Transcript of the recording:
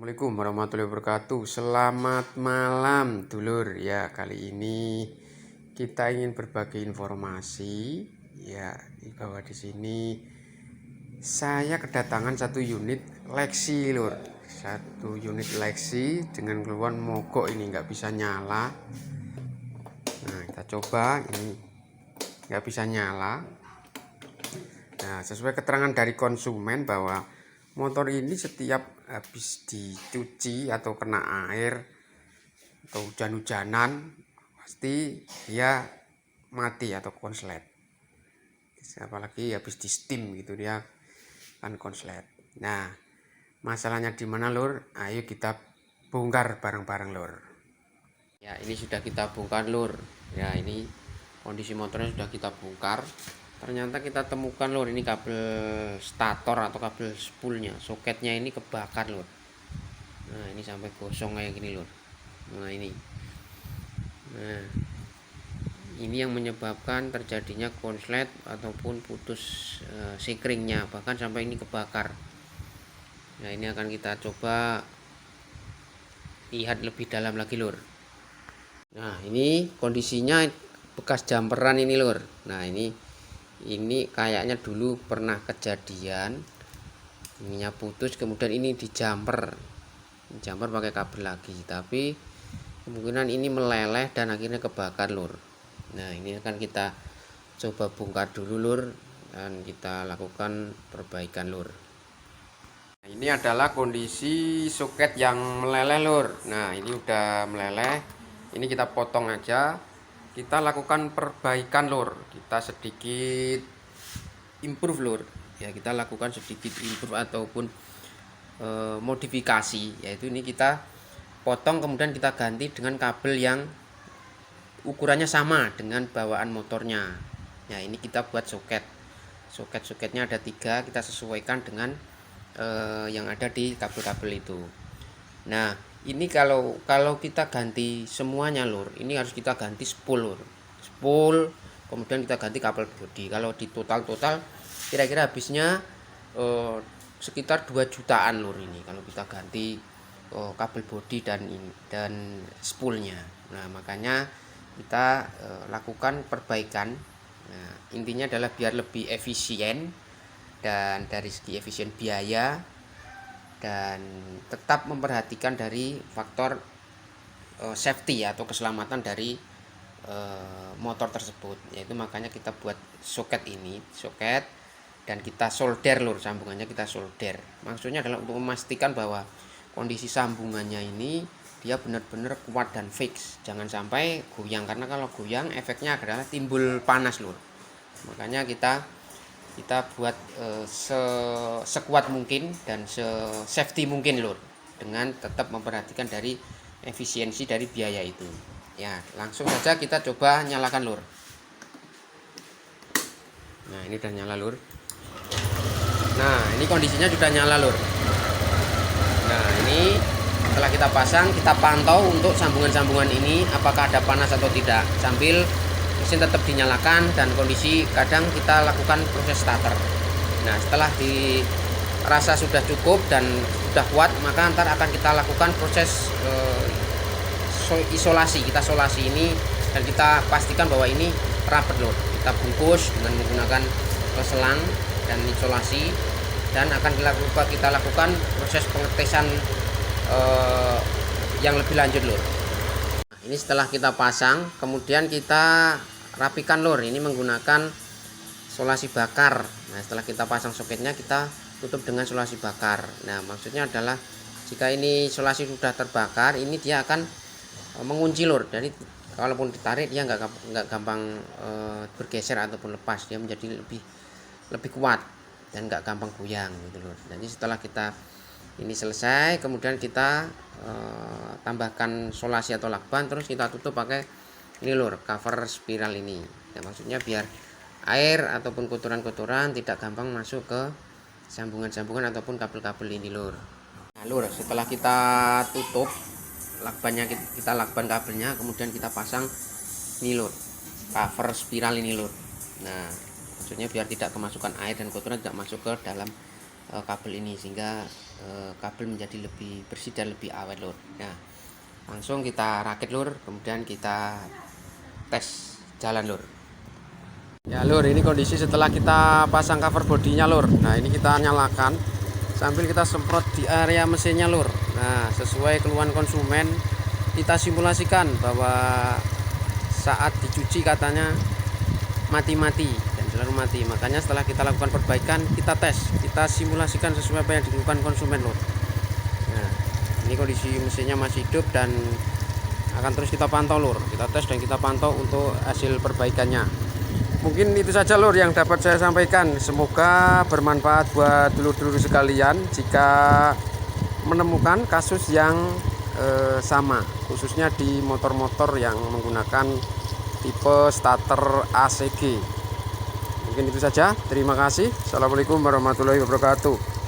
Assalamualaikum warahmatullahi wabarakatuh. Selamat malam dulur. Ya, kali ini kita ingin berbagi informasi ya, bahwa di sini saya kedatangan satu unit Lexi lur. Satu unit Lexi dengan keluhan mogok ini nggak bisa nyala. Nah, kita coba, ini nggak bisa nyala. Nah, sesuai keterangan dari konsumen bahwa motor ini setiap habis dicuci atau kena air atau hujan-hujanan pasti dia mati atau konslet. Apalagi habis di steam gitu dia kan konslet. Nah, masalahnya di mana lur? Ayo kita bongkar bareng-bareng lur. Ya, ini sudah kita bongkar lur. Ya, ini kondisi motornya sudah kita bongkar. Ternyata kita temukan lur, ini kabel stator atau kabel spoolnya, soketnya ini kebakar lur. Nah, ini sampai gosong kayak gini lur. Nah, ini yang menyebabkan terjadinya konslet ataupun putus sikringnya, bahkan sampai ini kebakar. Nah, ini akan kita coba lihat lebih dalam lagi lur. Nah, ini kondisinya bekas jumperan ini lur. Nah, ini kayaknya dulu pernah kejadian ininya putus, kemudian ini dijamper pakai kabel lagi, tapi kemungkinan ini meleleh dan akhirnya kebakar lur. Nah, ini akan kita coba bongkar dulu lur dan kita lakukan perbaikan lur. Nah, ini adalah kondisi soket yang meleleh lur. Nah, ini udah meleleh, ini kita potong aja, kita lakukan perbaikan lur, kita sedikit improve lur ya, kita lakukan sedikit improve ataupun modifikasi, yaitu ini kita potong kemudian kita ganti dengan kabel yang ukurannya sama dengan bawaan motornya. Ya, ini kita buat soketnya ada 3, kita sesuaikan dengan yang ada di kabel-kabel itu. Nah, ini kalau kita ganti semuanya lur, ini harus kita ganti spool lur, kemudian kita ganti kabel bodi. Kalau di total kira-kira habisnya sekitar 2 jutaan lur ini kalau kita ganti kabel bodi dan spoolnya. Nah, makanya kita lakukan perbaikan. Nah, intinya adalah biar lebih efisien, dan dari segi efisien biaya dan tetap memperhatikan dari faktor safety atau keselamatan dari motor tersebut, yaitu makanya kita buat soket dan kita solder lur, sambungannya kita solder. Maksudnya adalah untuk memastikan bahwa kondisi sambungannya ini dia benar-benar kuat dan fix, jangan sampai goyang, karena kalau goyang efeknya adalah timbul panas lur. Makanya kita buat sekuat mungkin dan safety mungkin lur, dengan tetap memperhatikan dari efisiensi dari biaya itu. Ya, langsung saja kita coba nyalakan lur. Nah, ini udah nyala lur. Nah, ini kondisinya sudah nyala lur. Nah, ini setelah kita pasang, kita pantau untuk sambungan-sambungan ini apakah ada panas atau tidak, sambil mesin tetap dinyalakan dan kondisi kadang kita lakukan proses starter. Nah, setelah dirasa sudah cukup dan sudah kuat, maka ntar akan kita lakukan proses isolasi. Kita isolasi ini dan kita pastikan bahwa ini rapat lur. Kita bungkus dengan menggunakan selang dan isolasi, dan akan kita lakukan proses pengetesan yang lebih lanjut lur. Nah, ini setelah kita pasang, kemudian kita rapikan lur, ini menggunakan solasi bakar. Nah, setelah kita pasang soketnya, kita tutup dengan solasi bakar. Nah, maksudnya adalah jika ini solasi sudah terbakar, ini dia akan mengunci lur. Jadi kalaupun ditarik dia nggak gampang bergeser ataupun lepas, dia menjadi lebih kuat dan nggak gampang goyang gitu lur. Jadi setelah kita ini selesai, kemudian kita tambahkan solasi atau lakban, terus kita tutup pakai ini lur, cover spiral ini. Nah, maksudnya biar air ataupun kotoran-kotoran tidak gampang masuk ke sambungan-sambungan ataupun kabel-kabel ini lur. Nah lur, setelah kita tutup lakbannya, kita lakban kabelnya, kemudian kita pasang ini lur, cover spiral ini lur. Nah, maksudnya biar tidak kemasukan air dan kotoran tidak masuk ke dalam kabel ini, sehingga kabel menjadi lebih bersih dan lebih awet lur. Nah, langsung kita rakit lur, kemudian kita tes jalan lur. Ya lur, ini kondisi setelah kita pasang cover bodinya lur. Nah, ini kita nyalakan sambil kita semprot di area mesinnya lur. Nah, sesuai keluhan konsumen, kita simulasikan bahwa saat dicuci katanya mati-mati dan selalu mati. Makanya setelah kita lakukan perbaikan, kita tes, kita simulasikan sesuai apa yang dilakukan konsumen lur. Nah, ini kondisi mesinnya masih hidup dan akan terus kita pantau lur. Kita tes dan kita pantau untuk hasil perbaikannya. Mungkin itu saja lur yang dapat saya sampaikan. Semoga bermanfaat buat dulur-dulur sekalian jika menemukan kasus yang sama, khususnya di motor-motor yang menggunakan tipe starter ACG. Mungkin itu saja. Terima kasih. Assalamualaikum warahmatullahi wabarakatuh.